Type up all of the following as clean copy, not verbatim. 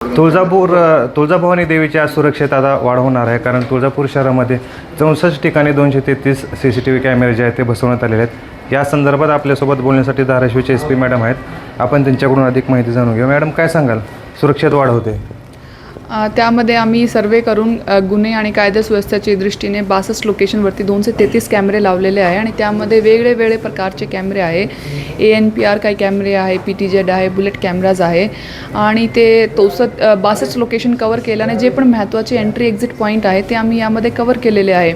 तुळजाभवानी देवीच्या सुरक्षेत आता वाढ होणार आहे, कारण तुळजापूर शहरामध्ये 64 ठिकाणी 233 CCTV कॅमेरे जे आहेत ते बसवण्यात आलेले आहेत. या संदर्भात आपल्यासोबत बोलण्यासाठी धाराशिवचे SP मॅडम आहेत. आपण त्यांच्याकडून अधिक माहिती जाणून घेऊ. मॅडम, काय सांगाल, सुरक्षेत वाढ होते? त्यामध्ये आम्ही सर्वे करून गुन्हे आणि कायदा सुव्यवस्थेच्या दृष्टीने 62 लोकेशनवरती 233 कॅमेरे लावलेले आहे आणि त्यामध्ये वेगळे प्रकारचे कॅमेरे आहे. ANPR काही कॅमेरे आहे, PTZ आहे, बुलेट कॅमेराज आहे आणि ते 62 लोकेशन कवर केल्याने जे पण महत्त्वाचे एंट्री एक्झिट पॉईंट आहे ते आम्ही यामध्ये कवर केलेले आहे.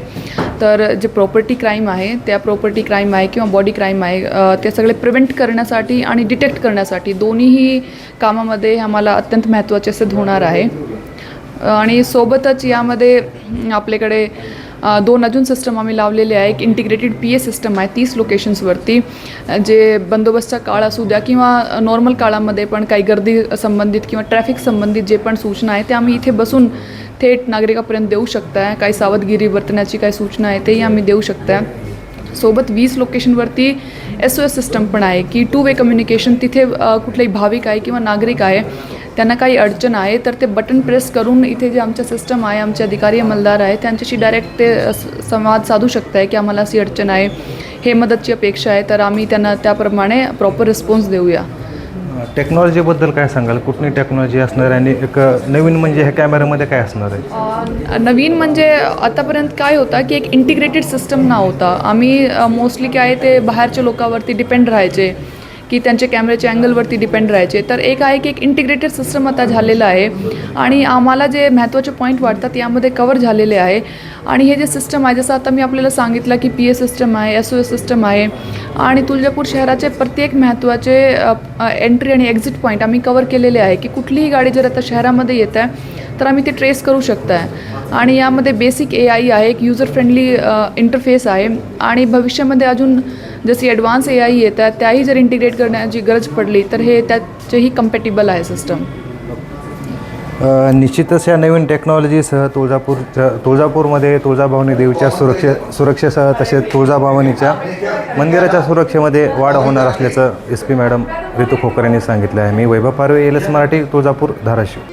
तर जे प्रॉपर्टी क्राईम आहे, त्या प्रॉपर्टी क्राईम आहे किंवा बॉडी क्राईम आहे, ते सगळे प्रिव्हेंट करण्यासाठी आणि डिटेक्ट करण्यासाठी दोन्हीही कामामध्ये आम्हाला अत्यंत महत्त्वाचे सिद्ध होणार आहे. आणि सोबतच यामध्ये आपल्याकडे 2 अजून सिस्टम आम्ही लावलेले आहे. एक इंटिग्रेटेड PA सिस्टम आहे 30 लोकेशन्सवरती, जे बंदोबस्तचा काळ असू द्या किंवा नॉर्मल काळामध्ये पण काही गर्दी संबंधित किंवा ट्रॅफिक संबंधित जे पण सूचना आहे ते आम्ही इथे बसून थेट नागरिकापर्यंत देऊ शकताय. काही सावधगिरी वर्तण्याची काही सूचना आहे तेही आम्ही देऊ शकताय. सोबत 20 लोकेशनवरती SOS सिस्टम पण आहे की 2 वे कम्युनिकेशन. तिथे कुठलाही भाविक आहे किंवा नागरिक आहे, त्यांना काही अडचण आहे तर ते बटन प्रेस करून इथे जे आमचं सिस्टम आहे, आमचे अधिकारी अंमलदार आहे त्यांच्याशी डायरेक्ट ते संवाद साधू शकत आहे की आम्हाला अशी अडचण आहे, हे मदतची अपेक्षा आहे, तर आम्ही त्यांना त्याप्रमाणे प्रॉपर रिस्पॉन्स देऊया. टेक्नॉलॉजीबद्दल काय सांगाल? कुठली टेक्नॉलॉजी असणार आहे आणि एक नवीन म्हणजे ह्या कॅमेऱ्यामध्ये काय असणार आहे? नवीन म्हणजे आतापर्यंत काय होतं की एक इंटिग्रेटेड सिस्टम नव्हता. आम्ही मोस्टली काय ते बाहेरच्या लोकांवरती डिपेंड राहायचे की त्यांचे कॅमेऱ्याच्या अँगलवरती डिपेंड राहायचे. तर एक आहे की एक इंटिग्रेटेड सिस्टम आता झालेलं आहे आणि आम्हाला जे महत्त्वाचे पॉईंट वाटतात यामध्ये कवर झालेले आहे. आणि हे जे सिस्टम आहे, जसं आता मी आपल्याला सांगितलं की PA सिस्टम आहे, SOS सिस्टम आहे आणि तुळजापूर शहराचे प्रत्येक महत्त्वाचे एंट्री आणि एक्झिट पॉईंट आम्ही कवर केलेले आहे की कुठलीही गाडी जर आता शहरामध्ये येत आहे तर आम्ही ते ट्रेस करू शकतो आहे. आणि यामध्ये बेसिक AI आहे, एक युजर फ्रेंडली इंटरफेस आहे आणि भविष्यामध्ये अजून जशी ॲडव्हान्स AI येत आहेत त्याही जर इंटिग्रेट करण्याची गरज पडली तर हे त्याचेही कम्पॅटिबल आहे सिस्टम. निश्चितच या नवीन टेक्नॉलॉजीसह तुळजापूरमध्ये तुळजाभवानी देवीच्या सुरक्षेसह तसेच तुळजाभवानीच्या मंदिराच्या सुरक्षेमध्ये वाढ होणार असल्याचं SP मॅडम रितू खोकर यांनी सांगितलं आहे. मी वैभव पारवे, LS मराठी, तुळजापूर, धाराशिव.